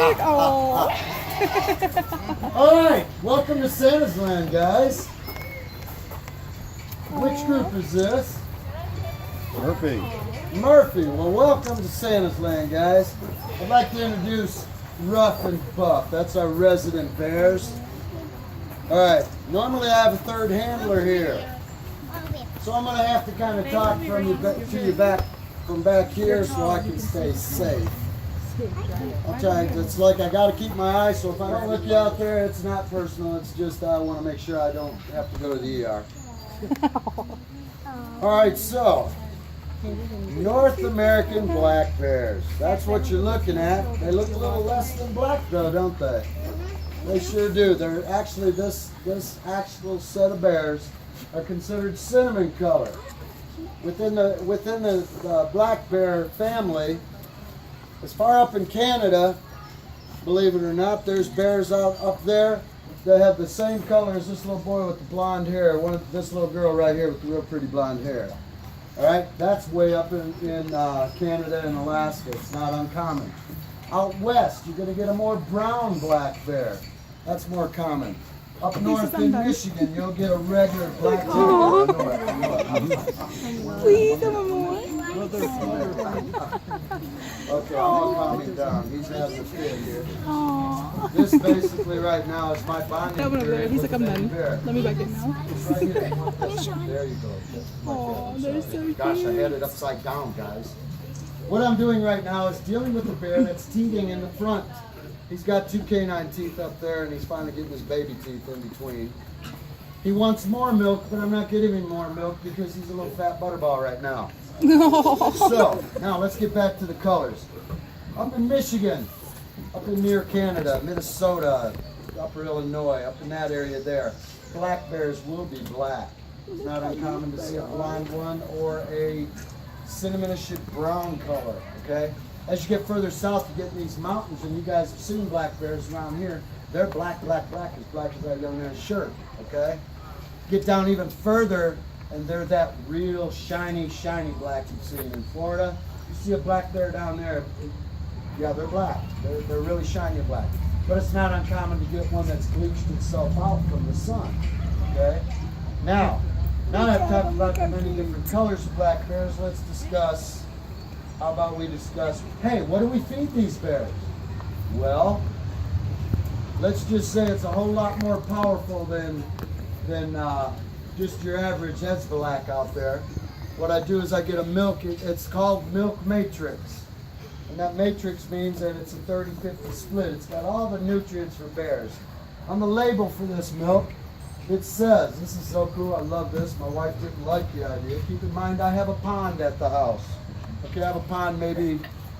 Oh. All right, welcome to Santa's Land, guys. Which group is this? Murphy. Murphy. Well, welcome to Santa's Land, guys. I'd like to introduce Rough and Buff. That's our resident bears. All right, normally I have a third handler here. So I'm going to have to kind of talk from you to you from back here so I can stay safe. I'll tell you, it's like I got to keep my eyes, so if I don't look you out there, it's not personal. It's just I want to make sure I don't have to go to the ER. All right, so North American black bears. That's what you're looking at. They look a little less than black though, don't they? They sure do. They're actually, this actual set of bears are considered cinnamon color. Within the black bear family, as far up in Canada, believe it or not, there's bears up there that have the same color as this little boy with the blonde hair, this little girl right here with the real pretty blonde hair. All right, that's way up in Canada and Alaska. It's not uncommon. Out west, you're going to get a more brown black bear. That's more common. Up north in Michigan, you'll get a regular black bear. Please, more. Okay, I'm gonna calm him down. He's having a fit here. Aww. This basically right now is my bonding period. He's like, I'm with the done. bear. Let me back in now. It's right here. There you go. Oh, they're so cute. Gosh, I had it upside down, guys. What I'm doing right now is dealing with the bear that's teething in the front. He's got 2 canine teeth up there, and he's finally getting his baby teeth in between. He wants more milk, but I'm not giving him more milk because he's a little fat butterball right now. So, now let's get back to the colors. Up in Michigan, up in near Canada, Minnesota, upper Illinois, up in that area there, black bears will be black. It's not uncommon to see a blonde one or a cinnamonish brown color, okay? As you get further south, you get in these mountains, and you guys have seen black bears around here. They're black, black, black, as black as that young man's shirt, okay? Get down even further, and they're that real shiny, shiny black you've seen in Florida. You see a black bear down there, yeah, they're black. They're really shiny black. But it's not uncommon to get one that's bleached itself out from the sun, okay? Now that I've talked about the many different colors of black bears, let's discuss, how about we discuss, hey, what do we feed these bears? Well, let's just say it's a whole lot more powerful than just your average Hezbollah out there. What I do is I get a milk, it's called milk matrix. And that matrix means that it's a 30-50 split. It's got all the nutrients for bears. On the label for this milk, it says, this is so cool, I love this. My wife didn't like the idea. Keep in mind I have a pond at the house. Okay, I have a pond maybe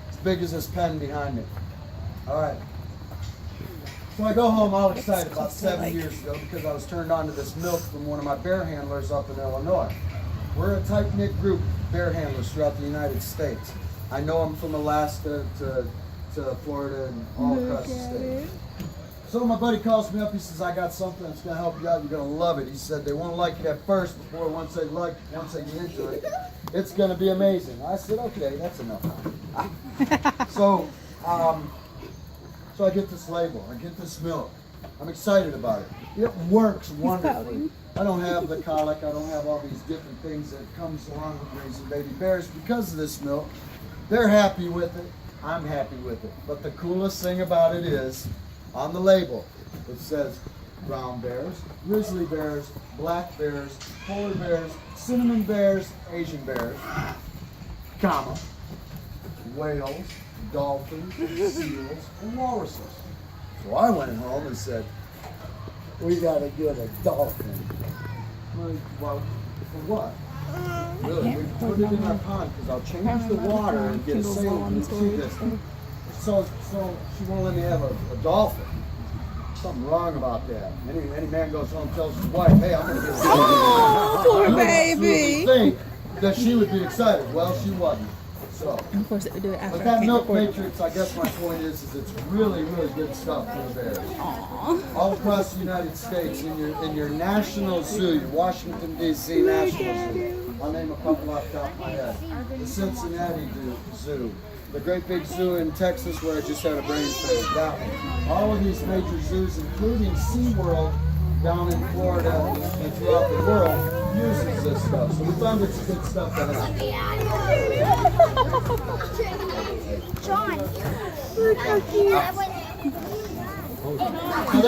as big as this pen behind me. All right. So I go home all excited about 7 years ago because I was turned on to this milk from one of my bear handlers up in Illinois. We're a tight-knit group of bear handlers throughout the United States. I know them from Alaska to Florida and all across the state. So my buddy calls me up, he says, I got something that's going to help you out, you're going to love it. He said they won't like it at first, before once they get into it, it's going to be amazing. I said, okay, that's enough. So I get this label, I get this milk. I'm excited about it. It works wonderfully. I don't have the colic, I don't have all these different things that comes along with raising baby bears because of this milk. They're happy with it, I'm happy with it. But the coolest thing about it is, on the label, it says brown bears, grizzly bears, black bears, polar bears, cinnamon bears, Asian bears, comma, whales, dolphins, seals, and walruses. So I went home and said, we gotta get a dolphin. Well, for what? Really, we put it in our pond because I'll change the water and get a sail and see this. So she won't let me have a dolphin. Something wrong about that. Any man goes home and tells his wife, hey, I'm going to get a dolphin. Oh, poor baby. Think that she would be excited. Well, she wasn't. So, Of course, it would do it after. but that milk matrix, I guess my point is it's really, really good stuff for the bears. Aww. All across the United States, in your national zoo, your Washington, D.C. National Zoo. I'll name a couple off the top of my head. The Cincinnati Zoo, The great big zoo in Texas where I just had a brain fade. That one. All of these major zoos, including SeaWorld down in Florida and throughout the world, uses this stuff. So we found it's good stuff to have. John. So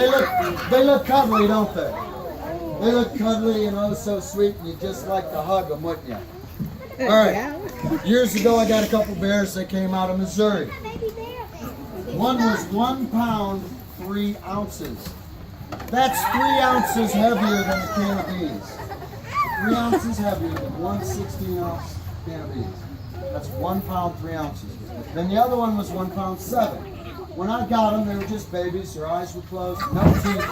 they look cuddly, don't they? They look cuddly and oh so sweet, and you just like to hug them, wouldn't you? All right. Years ago, I got a couple bears that came out of Missouri. One was 1 pound 3 ounces. That's 3 ounces heavier than a can of beans. 3 ounces heavier than one 16-ounce can of beans. That's 1 pound 3 ounces. Then the other one was 1 pound 7. When I got them, they were just babies. Their eyes were closed, no teeth.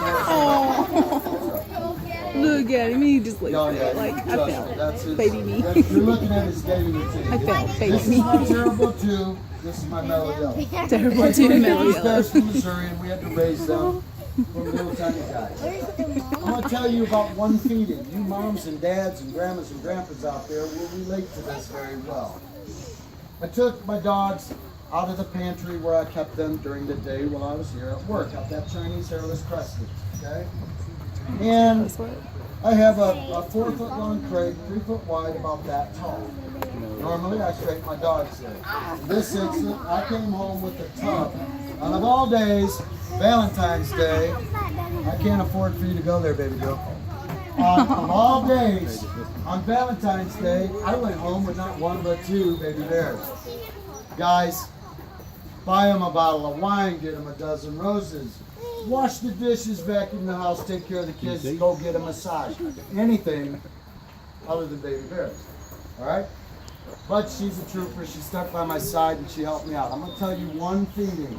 Look at him. He just looks Oh, yeah, like I trust felt me, that's his, baby me. You're looking at his baby teeth. I felt baby This is me. my terrible 2. This is my mellow yellow. Terrible too, mellow These yellow. bears from Missouri, and we had to raise them from little tiny guys. I'm going to tell you about one feeding. You moms and dads and grandmas and grandpas out there will relate to this very well. I took my dogs out of the pantry where I kept them during the day while I was here at work. Got that Chinese hairless crested, okay? And I have a 4-foot long crate, 3 foot wide, about that tall. Normally I straighten my dogs there. In this instant, I came home with a tub. And of all days, Valentine's Day, I can't afford for you to go there, baby girl. Of all days, on Valentine's Day, I went home with not 1 but 2 baby bears. Guys, buy them a bottle of wine, get them a dozen roses. Wash the dishes, vacuum the house, take care of the kids, go get a massage. Anything other than baby bears. All right? But she's a trooper. She stuck by my side and she helped me out. I'm going to tell you one feeding.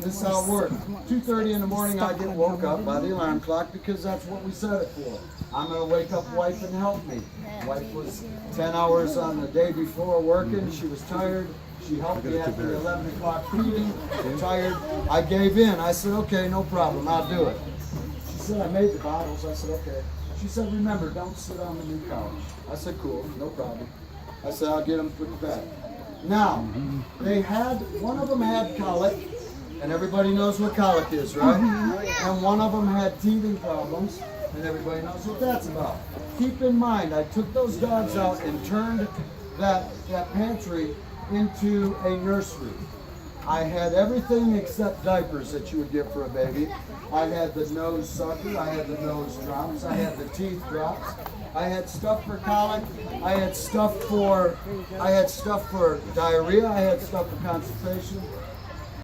This is how it works. 2:30 in the morning, I get woke up by the alarm clock because that's what we set it for. I'm going to wake up wife and help me. Wife was 10 hours on the day before working. She was tired. She helped me after the 11 o'clock feeding. Tired. I gave in. I said, okay, no problem. I'll do it. She said, I made the bottles. I said, okay. She said, remember, don't sit on the new couch. I said, cool, no problem. I said, I'll get them put to bed. Now, one of them had colic, and everybody knows what colic is, right? And one of them had teething problems, and everybody knows what that's about. Keep in mind, I took those dogs out and turned that pantry into a nursery. I had everything except diapers that you would get for a baby. I had the nose sucker, I had the nose drops, I had the teeth drops, I had stuff for colic, I had stuff for diarrhea, I had stuff for constipation,